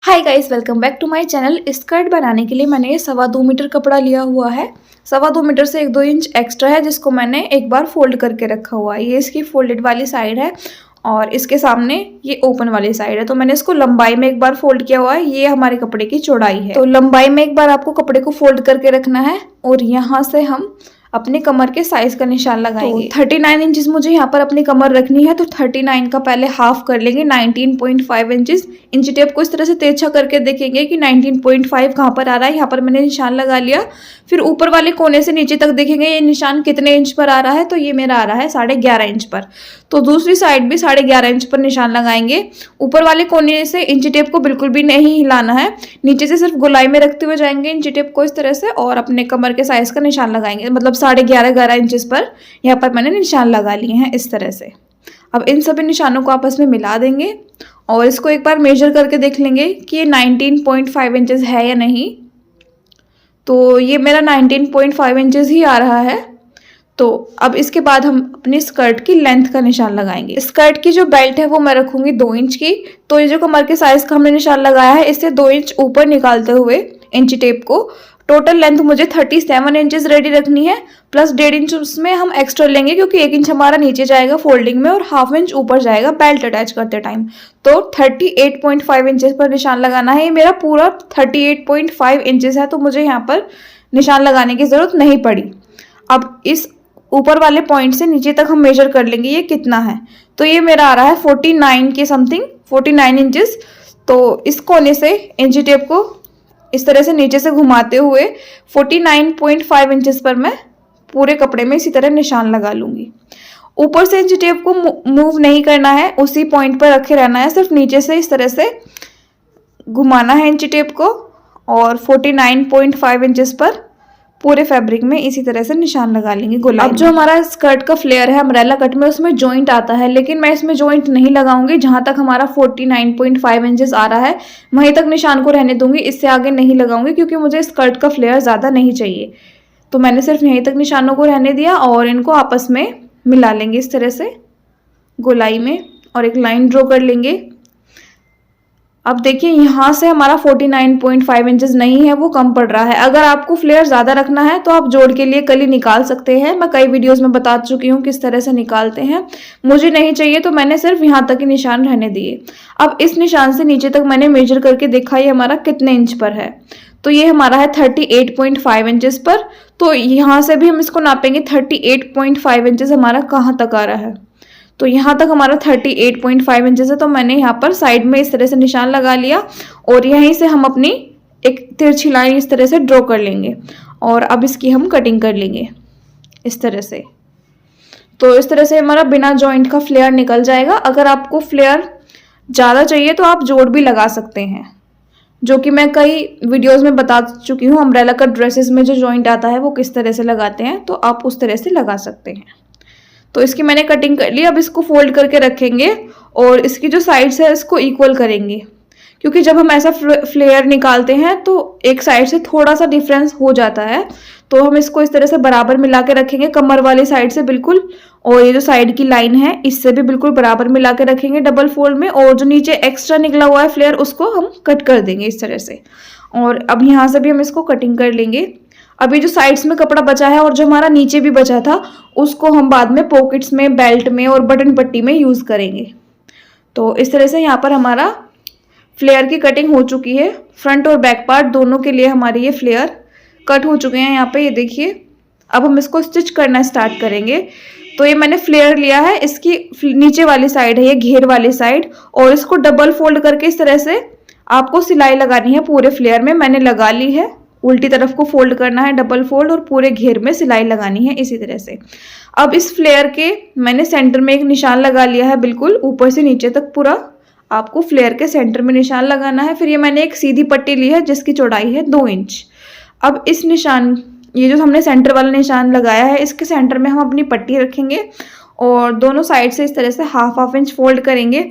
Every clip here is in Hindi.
Hi guys, welcome back to my channel. Skirt बनाने के लिए मैंने ये 2.25 मीटर कपड़ा लिया हुआ है। 2.25 मीटर से 1-2 इंच एक्स्ट्रा है, जिसको मैंने एक बार फोल्ड करके रखा हुआ है। ये इसकी फोल्डेड वाली साइड है और इसके सामने ये ओपन वाली साइड है। तो मैंने इसको लंबाई में एक बार फोल्ड किया हुआ है। ये हमारे कपड़े की चौड़ाई है। तो लंबाई में एक बार आपको कपड़े को फोल्ड करके रखना है और यहाँ से हम अपने कमर के साइज का निशान लगाएंगे। तो 39 इंचेस मुझे यहाँ पर अपनी कमर रखनी है, तो 39 का पहले हाफ कर लेंगे 19.5 इंचेस। इंची टेप को इस तरह से तिरछा करके देखेंगे कि 19.5 कहाँ पर आ रहा है। यहाँ पर मैंने निशान लगा लिया। फिर ऊपर वाले कोने से नीचे तक देखेंगे ये निशान कितने इंच पर आ रहा है। तो ये मेरा आ रहा है 11.5 इंच पर। तो दूसरी साइड भी 11.5 इंच पर निशान लगाएंगे। ऊपर वाले कोने से इंची टेप को बिल्कुल भी नहीं हिलाना है, नीचे से सिर्फ गोलाई में रखते हुए जाएंगे इंची टेप को इस तरह से और अपने कमर के साइज का निशान लगाएंगे। मतलब 11.5 इंचेस पर यहाँ पर मैंने निशान लगा लिए हैं इस तरह से। अब इन सभी निशानों को आपस में मिला देंगे और इसको एक बार मेजर करके देख लेंगे कि ये 19.5 इंचेस है या नहीं। तो ये मेरा 19.5 इंचेस ही आ रहा है। तो अब इसके बाद हम अपनी स्कर्ट की लेंथ का निशान लगाएंगे। स्कर्ट की जो बेल्ट है वो मैं रखूंगी 2 इंच की। तो ये जो कमर के साइज का हमने निशान लगाया है, इससे 2 इंच ऊपर निकालते हुए इंची टेप को टोटल लेंथ मुझे 37 इंचेस रेडी रखनी है, प्लस 1.5 इंच उसमें हम एक्स्ट्रा लेंगे क्योंकि 1 इंच हमारा नीचे जाएगा फोल्डिंग में और 1/2 इंच ऊपर जाएगा बेल्ट अटैच करते टाइम। तो 38.5 इंचेस पर निशान लगाना है। ये मेरा पूरा 38.5 इंचेस है, तो मुझे यहाँ पर निशान लगाने की जरूरत नहीं पड़ी। अब इस ऊपर वाले पॉइंट से नीचे तक हम मेजर कर लेंगे ये कितना है। तो ये मेरा आ रहा है 49 के समथिंग, 49 इंचेस। तो इस कोने से इंची टेप को इस तरह से नीचे से घुमाते हुए 49.5 इंचेस पर मैं पूरे कपड़े में इसी तरह निशान लगा लूंगी। ऊपर से इंची टेप को मूव नहीं करना है, उसी पॉइंट पर रखे रहना है। सिर्फ नीचे से इस तरह से घुमाना है इंची टेप को और 49.5 इंचेस पर पूरे फैब्रिक में इसी तरह से निशान लगा लेंगे गोलाई। अब जो हमारा स्कर्ट का फ्लेयर है अम्ब्रेला कट में, उसमें जॉइंट आता है, लेकिन मैं इसमें जॉइंट नहीं लगाऊंगी। जहां तक हमारा 49.5 इंचेस आ रहा है वहीं तक निशान को रहने दूंगी, इससे आगे नहीं लगाऊंगी क्योंकि मुझे स्कर्ट का फ्लेयर ज़्यादा नहीं चाहिए। तो मैंने सिर्फ यहीं तक निशानों को रहने दिया और इनको आपस में मिला लेंगे इस तरह से गोलाई में और एक लाइन ड्रॉ कर लेंगे। अब देखिए यहाँ से हमारा 49.5 इंचेस नहीं है, वो कम पड़ रहा है। अगर आपको फ्लेयर ज़्यादा रखना है तो आप जोड़ के लिए कली निकाल सकते हैं। मैं कई वीडियोस में बता चुकी हूँ किस तरह से निकालते हैं। मुझे नहीं चाहिए तो मैंने सिर्फ यहाँ तक ही निशान रहने दिए। अब इस निशान से नीचे तक मैंने मेजर करके देखा ये हमारा कितने इंच पर है। तो ये हमारा है 38.5 इंचेस पर। तो यहाँ से भी हम इसको नापेंगे 38.5 इंचेस हमारा कहाँ तक आ रहा है। तो यहाँ तक हमारा 38.5 इंचेस है। तो मैंने यहाँ पर साइड में इस तरह से निशान लगा लिया और यहीं से हम अपनी एक तिरछी लाइन इस तरह से ड्रॉ कर लेंगे और अब इसकी हम कटिंग कर लेंगे इस तरह से। तो इस तरह से हमारा बिना जॉइंट का फ्लेयर निकल जाएगा। अगर आपको फ्लेयर ज़्यादा चाहिए तो आप जोड़ भी लगा सकते हैं, जो कि मैं कई वीडियोस में बता चुकी हूँ। अम्ब्रेला कट ड्रेसेस में जो जॉइंट आता है वो किस तरह से लगाते हैं, तो आप उस तरह से लगा सकते हैं। तो इसकी मैंने कटिंग कर ली। अब इसको फोल्ड करके रखेंगे और इसकी जो साइड्स है इसको इक्वल करेंगे, क्योंकि जब हम ऐसा फ्लेयर निकालते हैं तो एक साइड से थोड़ा सा डिफरेंस हो जाता है। तो हम इसको इस तरह से बराबर मिला के रखेंगे, कमर वाली साइड से बिल्कुल, और ये जो साइड की लाइन है इससे भी बिल्कुल बराबर मिला के रखेंगे डबल फोल्ड में। और जो नीचे एक्स्ट्रा निकला हुआ है फ्लेयर उसको हम कट कर देंगे इस तरह से। और अब यहाँ से भी हम इसको कटिंग कर लेंगे। अभी जो साइड्स में कपड़ा बचा है और जो हमारा नीचे भी बचा था उसको हम बाद में पॉकेट्स में, बेल्ट में और बटन पट्टी में यूज़ करेंगे। तो इस तरह से यहाँ पर हमारा फ्लेयर की कटिंग हो चुकी है। फ्रंट और बैक पार्ट दोनों के लिए हमारे ये फ्लेयर कट हो चुके हैं यहाँ पे, ये देखिए। अब हम इसको स्टिच करना स्टार्ट करेंगे। तो ये मैंने फ्लेयर लिया है, इसकी नीचे वाली साइड है ये घेर वाली साइड, और इसको डबल फोल्ड करके इस तरह से आपको सिलाई लगानी है पूरे फ्लेयर में। मैंने लगा ली है, उल्टी तरफ को फोल्ड करना है डबल फोल्ड और पूरे घेर में सिलाई लगानी है इसी तरह से। अब इस फ्लेयर के मैंने सेंटर में एक निशान लगा लिया है, बिल्कुल ऊपर से नीचे तक पूरा आपको फ्लेयर के सेंटर में निशान लगाना है। फिर ये मैंने एक सीधी पट्टी ली है जिसकी चौड़ाई है 2 इंच। अब इस निशान, ये जो हमने सेंटर वाला निशान लगाया है, इसके सेंटर में हम अपनी पट्टी रखेंगे और दोनों साइड से इस तरह से 1/2 इंच फोल्ड करेंगे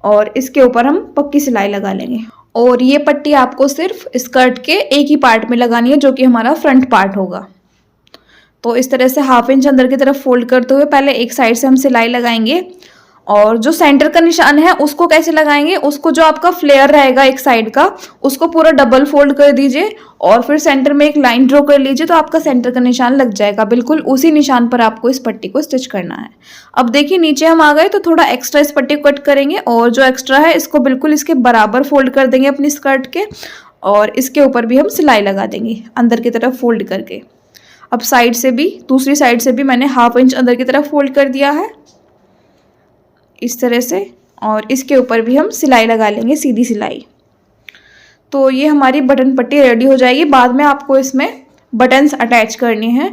और इसके ऊपर हम पक्की सिलाई लगा लेंगे। और ये पट्टी आपको सिर्फ स्कर्ट के एक ही पार्ट में लगानी है, जो कि हमारा फ्रंट पार्ट होगा। तो इस तरह से 1/2 इंच अंदर की तरफ फोल्ड करते हुए पहले एक साइड से हम सिलाई लगाएंगे और जो सेंटर का निशान है उसको कैसे लगाएंगे, उसको जो आपका फ्लेयर रहेगा एक साइड का उसको पूरा डबल फोल्ड कर दीजिए और फिर सेंटर में एक लाइन ड्रॉ कर लीजिए, तो आपका सेंटर का निशान लग जाएगा। बिल्कुल उसी निशान पर आपको इस पट्टी को स्टिच करना है। अब देखिए नीचे हम आ गए, तो थोड़ा एक्स्ट्रा इस पट्टी को कट करेंगे और जो एक्स्ट्रा है इसको बिल्कुल इसके बराबर फोल्ड कर देंगे अपनी स्कर्ट के, और इसके ऊपर भी हम सिलाई लगा देंगे अंदर की तरफ फोल्ड करके। अब साइड से भी, दूसरी साइड से भी मैंने 1/2 इंच अंदर की तरफ फोल्ड कर दिया है इस तरह से, और इसके ऊपर भी हम सिलाई लगा लेंगे, सीधी सिलाई। तो ये हमारी बटन पट्टी रेडी हो जाएगी। बाद में आपको इसमें बटन्स अटैच करने हैं।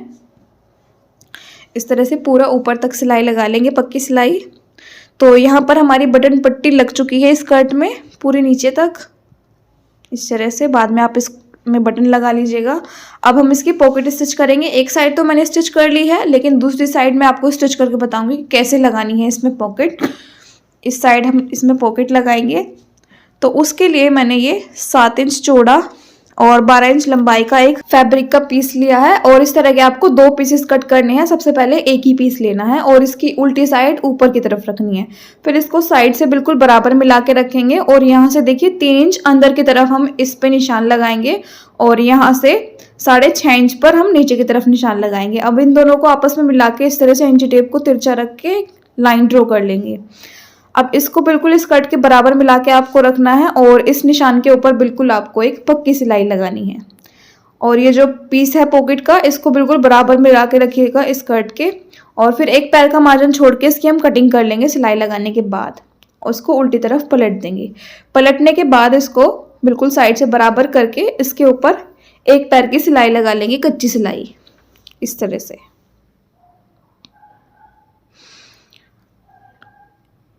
इस तरह से पूरा ऊपर तक सिलाई लगा लेंगे, पक्की सिलाई। तो यहाँ पर हमारी बटन पट्टी लग चुकी है स्कर्ट में पूरे नीचे तक इस तरह से। बाद में आप इसमें बटन लगा लीजिएगा। अब हम इसकी पॉकेट स्टिच करेंगे। एक साइड तो मैंने स्टिच कर ली है, लेकिन दूसरी साइड में आपको स्टिच करके बताऊंगी कि कैसे लगानी है इसमें पॉकेट। इस साइड हम इसमें पॉकेट लगाएंगे, तो उसके लिए मैंने ये 7 इंच चौड़ा और 12 इंच लंबाई का एक फैब्रिक का पीस लिया है, और इस तरह के आपको 2 पीसेस कट करने हैं। सबसे पहले एक ही पीस लेना है और इसकी उल्टी साइड ऊपर की तरफ रखनी है। फिर इसको साइड से बिल्कुल बराबर मिला के रखेंगे, और यहाँ से देखिए 3 इंच अंदर की तरफ हम इस पे निशान लगाएंगे, और यहाँ से 6.5 इंच पर हम नीचे की तरफ निशान लगाएंगे। अब इन दोनों को आपस में मिला के इस तरह से इंची टेप को तिरछा रख के लाइन ड्रॉ कर लेंगे। अब इसको बिल्कुल स्कर्ट के बराबर मिला के आपको रखना है, और इस निशान के ऊपर बिल्कुल आपको एक पक्की सिलाई लगानी है। और ये जो पीस है पॉकेट का, इसको बिल्कुल बराबर मिला के रखिएगा स्कर्ट के, और फिर एक पैर का मार्जिन छोड़ के इसकी हम कटिंग कर लेंगे सिलाई लगाने के बाद। उसको उल्टी तरफ पलट देंगे। पलटने के बाद इसको बिल्कुल साइड से बराबर करके इसके ऊपर एक पैर की सिलाई लगा लेंगे, कच्ची सिलाई इस तरह से।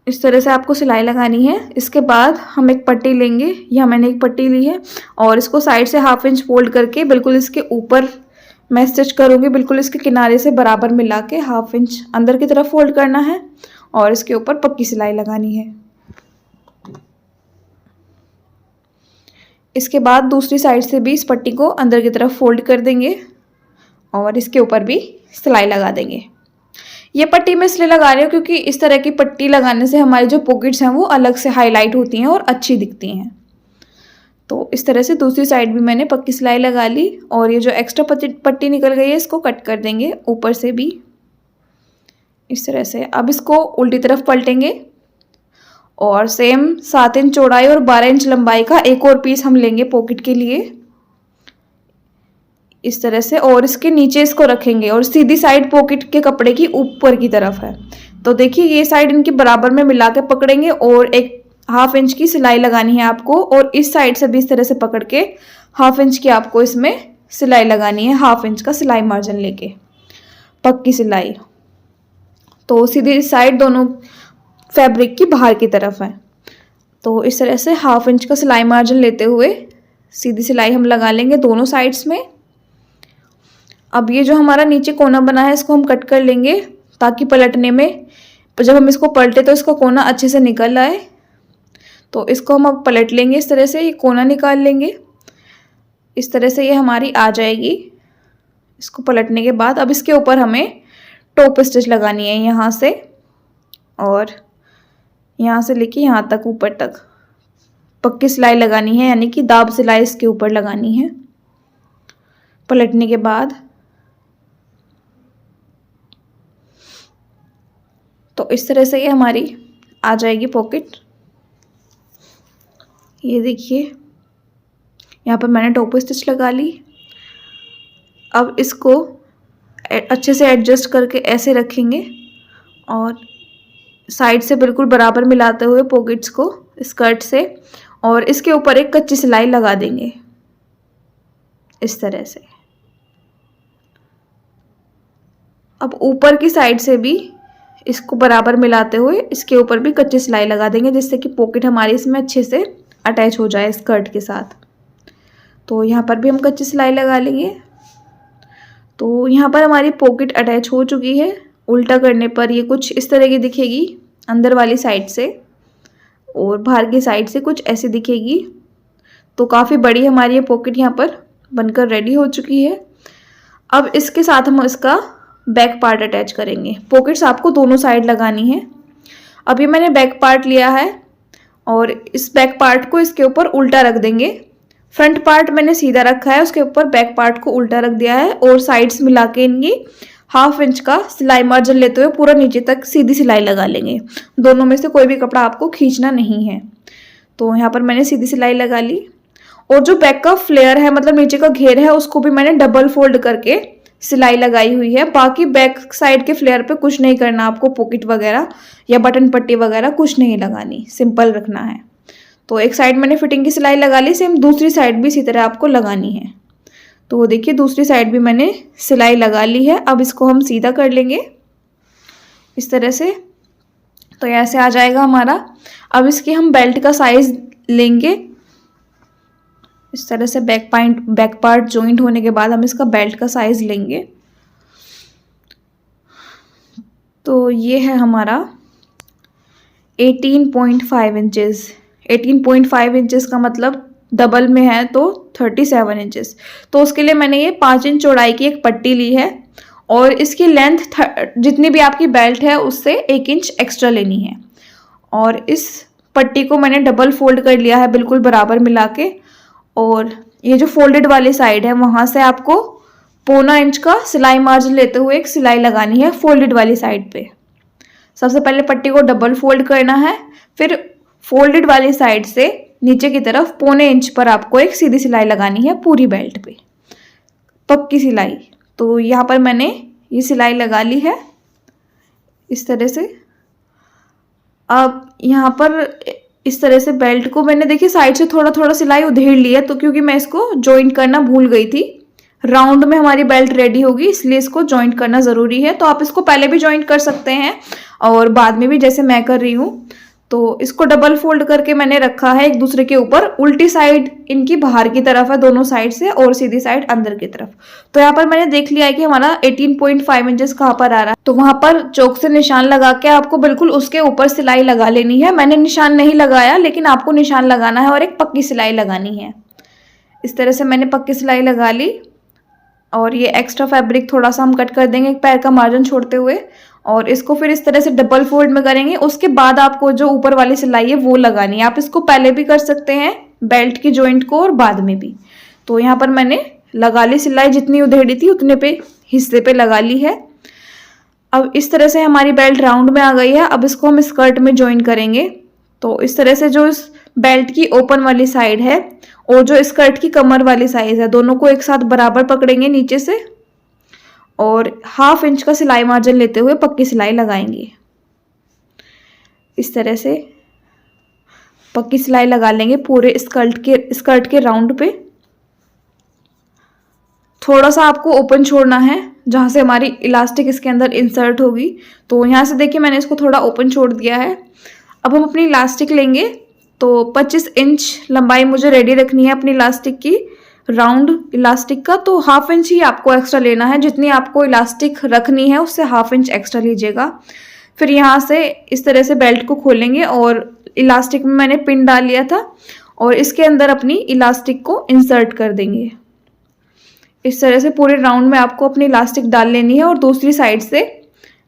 इस तरह से आपको सिलाई लगानी है। इसके बाद हम एक पट्टी लेंगे, यहाँ मैंने एक पट्टी ली है, और इसको साइड से 1/2 इंच फोल्ड करके बिल्कुल इसके ऊपर मैं स्टिच करूँगी। बिल्कुल इसके किनारे से बराबर मिला के 1/2 इंच अंदर की तरफ फोल्ड करना है, और इसके ऊपर पक्की सिलाई लगानी है। इसके बाद दूसरी साइड से भी इस पट्टी को अंदर की तरफ फोल्ड कर देंगे, और इसके ऊपर भी सिलाई लगा देंगे। ये पट्टी मैं इसलिए लगा रही हूँ क्योंकि इस तरह की पट्टी लगाने से हमारी जो पॉकेट्स हैं वो अलग से हाईलाइट होती हैं और अच्छी दिखती हैं। तो इस तरह से दूसरी साइड भी मैंने पक्की सिलाई लगा ली, और ये जो एक्स्ट्रा पट्टी निकल गई है इसको कट कर देंगे ऊपर से भी इस तरह से। अब इसको उल्टी तरफ पलटेंगे, और सेम 7 इंच चौड़ाई और 12 इंच लंबाई का एक और पीस हम लेंगे पॉकेट के लिए इस तरह से, और इसके नीचे इसको रखेंगे, और सीधी साइड पॉकेट के कपड़े की ऊपर की तरफ है। तो देखिए ये साइड इनकी बराबर में मिला के पकड़ेंगे, और एक 1/2 इंच की सिलाई लगानी है आपको, और इस साइड से भी इस तरह से पकड़ के 1/2 इंच की आपको इसमें सिलाई लगानी है, 1/2 इंच का सिलाई मार्जिन लेके पक्की सिलाई। तो सीधी साइड दोनों फैब्रिक की बाहर की तरफ है। तो इस तरह से 1/2 इंच का सिलाई मार्जिन लेते हुए सीधी सिलाई हम लगा लेंगे दोनों साइड्स में। अब ये जो हमारा नीचे कोना बना है इसको हम कट कर लेंगे, ताकि पलटने में जब हम इसको पलटे तो इसका कोना अच्छे से निकल आए। तो इसको हम अब पलट लेंगे इस तरह से, ये कोना निकाल लेंगे इस तरह से, ये हमारी आ जाएगी। इसको पलटने के बाद अब इसके ऊपर हमें टॉप स्टिच लगानी है, यहाँ से और यहाँ से लेके यहाँ तक ऊपर तक पक्की सिलाई लगानी है, यानी कि दाब सिलाई इसके ऊपर लगानी है। पलटने के बाद तो इस तरह से ये हमारी आ जाएगी पॉकेट। ये देखिए यहाँ पर मैंने टॉप स्टिच लगा ली। अब इसको अच्छे से एडजस्ट करके ऐसे रखेंगे, और साइड से बिल्कुल बराबर मिलाते हुए पॉकेट्स को स्कर्ट से, और इसके ऊपर एक कच्ची सिलाई लगा देंगे इस तरह से। अब ऊपर की साइड से भी इसको बराबर मिलाते हुए इसके ऊपर भी कच्ची सिलाई लगा देंगे, जिससे कि पॉकेट हमारी इसमें अच्छे से अटैच हो जाए स्कर्ट के साथ। तो यहाँ पर भी हम कच्ची सिलाई लगा लेंगे। तो यहाँ पर हमारी पॉकेट अटैच हो चुकी है। उल्टा करने पर ये कुछ इस तरह की दिखेगी अंदर वाली साइड से, और बाहर की साइड से कुछ ऐसी दिखेगी। तो काफ़ी बड़ी हमारी ये पॉकेट यहाँ पर बनकर रेडी हो चुकी है। अब इसके साथ हम इसका बैक पार्ट अटैच करेंगे। पॉकेट्स आपको दोनों साइड लगानी है। अब ये मैंने बैक पार्ट लिया है और इस बैक पार्ट को इसके ऊपर उल्टा रख देंगे। फ्रंट पार्ट मैंने सीधा रखा है, उसके ऊपर बैक पार्ट को उल्टा रख दिया है और साइड्स मिला के इनकी 1/2 इंच का सिलाई मार्जिन लेते हुए पूरा नीचे तक सीधी सिलाई लगा लेंगे। दोनों में से कोई भी कपड़ा आपको खींचना नहीं है। तो यहाँ पर मैंने सीधी सिलाई लगा ली और जो बैक का फ्लेयर है, मतलब नीचे का घेर है, उसको भी मैंने डबल फोल्ड करके सिलाई लगाई हुई है। बाकी बैक साइड के फ्लेयर पे कुछ नहीं करना आपको, पॉकेट वगैरह या बटन पट्टी वगैरह कुछ नहीं लगानी, सिंपल रखना है। तो एक साइड मैंने फिटिंग की सिलाई लगा ली, सेम दूसरी साइड भी इसी तरह आपको लगानी है। तो देखिए दूसरी साइड भी मैंने सिलाई लगा ली है। अब इसको हम सीधा कर लेंगे इस तरह से, तो ऐसे आ जाएगा हमारा। अब इसकी हम बेल्ट का साइज लेंगे इस तरह से, बैक पार्ट जॉइंट होने के बाद हम इसका बेल्ट का साइज लेंगे। तो ये है हमारा 18.5 इंचेस। 18.5 इंचेस का मतलब डबल में है तो 37 इंचेस। तो उसके लिए मैंने ये 5 इंच चौड़ाई की एक पट्टी ली है और इसकी लेंथ जितनी भी आपकी बेल्ट है उससे 1 इंच एक्स्ट्रा लेनी है। और इस पट्टी को मैंने डबल फोल्ड कर लिया है बिल्कुल बराबर मिला के, और ये जो फोल्डेड वाली साइड है वहाँ से आपको 1/4 इंच का सिलाई मार्जिन लेते हुए एक सिलाई लगानी है फोल्डेड वाली साइड पे। सबसे पहले पट्टी को डबल फोल्ड करना है, फिर फोल्डेड वाली साइड से नीचे की तरफ 1/4 इंच पर आपको एक सीधी सिलाई लगानी है पूरी बेल्ट पे, पक्की सिलाई। तो यहाँ पर मैंने ये सिलाई लगा ली है इस तरह से। अब यहाँ पर इस तरह से बेल्ट को मैंने देखिए साइड से थोड़ा थोड़ा सिलाई उधेड़ ली है, तो क्योंकि मैं इसको जॉइंट करना भूल गई थी। राउंड में हमारी बेल्ट रेडी होगी इसलिए इसको जॉइंट करना ज़रूरी है। तो आप इसको पहले भी जॉइंट कर सकते हैं और बाद में भी, जैसे मैं कर रही हूँ। तो इसको डबल फोल्ड करके मैंने रखा है एक दूसरे के ऊपर। उल्टी साइड इनकी बाहर की तरफ है दोनों साइड से और सीधी साइड अंदर की तरफ। तो यहाँ पर मैंने देख लिया है कि हमारा 18.5 इंचेस कहाँ पर आ रहा है। तो वहाँ पर चौक से निशान लगा के आपको बिल्कुल उसके ऊपर सिलाई लगा लेनी है। मैंने निशान नहीं लगाया, लेकिन आपको निशान लगाना है और एक पक्की सिलाई लगानी है। इस तरह से मैंने पक्की सिलाई लगा ली और ये एक्स्ट्रा फैब्रिक थोड़ा सा हम कट कर देंगे एक पैर का मार्जिन छोड़ते हुए, और इसको फिर इस तरह से डबल फोल्ड में करेंगे। उसके बाद आपको जो ऊपर वाली सिलाई है वो लगानी है। आप इसको पहले भी कर सकते हैं बेल्ट की जॉइंट को और बाद में भी। तो यहाँ पर मैंने लगा ली सिलाई, जितनी उधेड़ी थी उतने पे हिस्से पे लगा ली है। अब इस तरह से हमारी बेल्ट राउंड में आ गई है। अब इसको हम स्कर्ट में जॉइन करेंगे। तो इस तरह से जो इस बेल्ट की ओपन वाली साइड है और जो स्कर्ट की कमर वाली साइज है, दोनों को एक साथ बराबर पकड़ेंगे नीचे से और 1/2 इंच का सिलाई मार्जिन लेते हुए पक्की सिलाई लगाएंगे। इस तरह से पक्की सिलाई लगा लेंगे पूरे स्कर्ट के राउंड पे। थोड़ा सा आपको ओपन छोड़ना है जहाँ से हमारी इलास्टिक इसके अंदर इंसर्ट होगी। तो यहाँ से देखिए मैंने इसको थोड़ा ओपन छोड़ दिया है। अब हम अपनी इलास्टिक लेंगे। तो 25 इंच लंबाई मुझे रेडी रखनी है अपनी इलास्टिक की, राउंड इलास्टिक का। तो 1/2 इंच ही आपको एक्स्ट्रा लेना है, जितनी आपको इलास्टिक रखनी है उससे 1/2 इंच एक्स्ट्रा लीजिएगा। फिर यहाँ से इस तरह से बेल्ट को खोलेंगे और इलास्टिक में मैंने पिन डाल लिया था और इसके अंदर अपनी इलास्टिक को इंसर्ट कर देंगे। इस तरह से पूरे राउंड में आपको अपनी इलास्टिक डाल लेनी है और दूसरी साइड से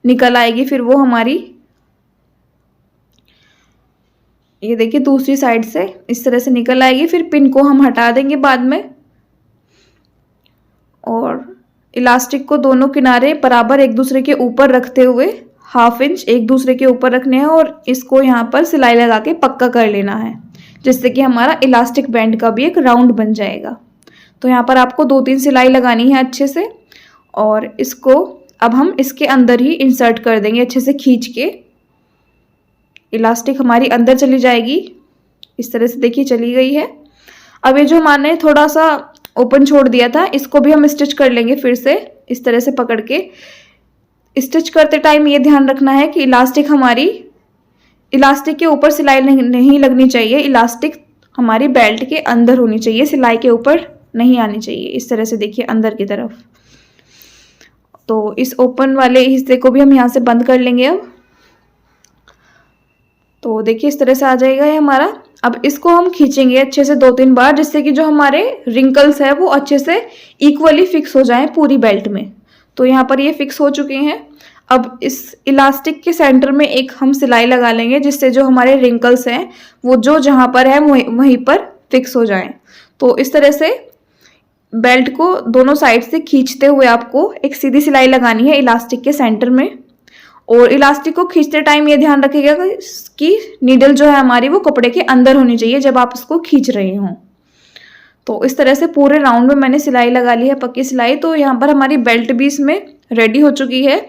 निकल आएगी फिर वो हमारी, ये देखिए दूसरी साइड से इस तरह से निकल आएगी। फिर पिन को हम हटा देंगे बाद में और इलास्टिक को दोनों किनारे बराबर एक दूसरे के ऊपर रखते हुए 1/2 इंच एक दूसरे के ऊपर रखने हैं और इसको यहाँ पर सिलाई लगा के पक्का कर लेना है, जिससे कि हमारा इलास्टिक बैंड का भी एक राउंड बन जाएगा। तो यहाँ पर आपको 2-3 सिलाई लगानी है अच्छे से और इसको अब हम इसके अंदर ही इंसर्ट कर देंगे अच्छे से खींच के। इलास्टिक हमारी अंदर चली जाएगी इस तरह से, देखिए चली गई है। अब ये जो हमने थोड़ा सा ओपन छोड़ दिया था इसको भी हम स्टिच कर लेंगे फिर से इस तरह से पकड़ के। स्टिच करते टाइम ये ध्यान रखना है कि इलास्टिक के ऊपर सिलाई नहीं लगनी चाहिए। इलास्टिक हमारी बेल्ट के अंदर होनी चाहिए, सिलाई के ऊपर नहीं आनी चाहिए। इस तरह से देखिए अंदर की तरफ। तो इस ओपन वाले हिस्से को भी हम यहाँ से बंद कर लेंगे अब। तो देखिए इस तरह से आ जाएगा ये हमारा। अब इसको हम खींचेंगे अच्छे से 2-3 बार, जिससे कि जो हमारे रिंकल्स है वो अच्छे से इक्वली फिक्स हो जाएं पूरी बेल्ट में। तो यहाँ पर ये फिक्स हो चुके हैं। अब इस इलास्टिक के सेंटर में एक हम सिलाई लगा लेंगे, जिससे जो हमारे रिंकल्स हैं वो जो जहाँ पर है वहीं पर फिक्स हो जाएं। तो इस तरह से बेल्ट को दोनों साइड से खींचते हुए आपको एक सीधी सिलाई लगानी है इलास्टिक के सेंटर में। और इलास्टिक को खींचते टाइम ये ध्यान रखिएगा कि नीडल जो है हमारी वो कपड़े के अंदर होनी चाहिए जब आप इसको खींच रहे हों। तो इस तरह से पूरे राउंड में मैंने सिलाई लगा ली है, पक्की सिलाई। तो यहाँ पर हमारी बेल्ट भी इसमें रेडी हो चुकी है।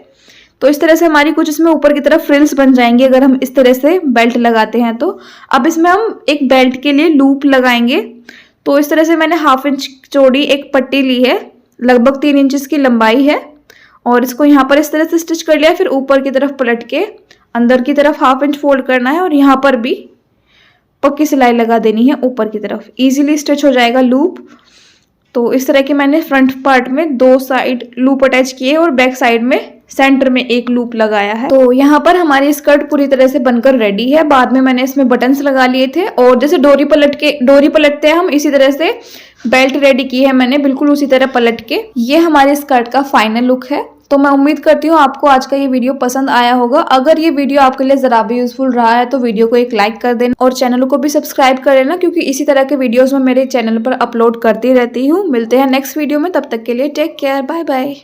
तो इस तरह से हमारी कुछ इसमें ऊपर की तरफ फ्रिल्स बन जाएंगी अगर हम इस तरह से बेल्ट लगाते हैं। तो अब इसमें हम एक बेल्ट के लिए लूप लगाएंगे। तो इस तरह से मैंने 1/2 इंच चौड़ी एक पट्टी ली है, लगभग 3 इंच की लंबाई है, और इसको यहाँ पर इस तरह से स्टिच कर लिया। फिर ऊपर की तरफ पलट के अंदर की तरफ 1/2 इंच फोल्ड करना है और यहाँ पर भी पक्की सिलाई लगा देनी है ऊपर की तरफ। इजीली स्टिच हो जाएगा लूप। तो इस तरह के मैंने फ्रंट पार्ट में 2 साइड लूप अटैच किए और बैक साइड में सेंटर में एक लूप लगाया है। तो यहाँ पर हमारी स्कर्ट पूरी तरह से बनकर रेडी है। बाद में मैंने इसमें बटन्स लगा लिए थे और जैसे डोरी पलटते हैं हम, इसी तरह से बेल्ट रेडी की है मैंने, बिल्कुल उसी तरह पलट के। ये हमारी स्कर्ट का फाइनल लुक है। तो मैं उम्मीद करती हूँ आपको आज का ये वीडियो पसंद आया होगा। अगर ये वीडियो आपके लिए जरा भी यूजफुल रहा है तो वीडियो को एक लाइक कर देना और चैनल को भी सब्सक्राइब कर लेना, क्योंकि इसी तरह के वीडियोस मैं मेरे चैनल पर अपलोड करती रहती हूँ। मिलते हैं नेक्स्ट वीडियो में, तब तक के लिए टेक केयर, बाय बाय।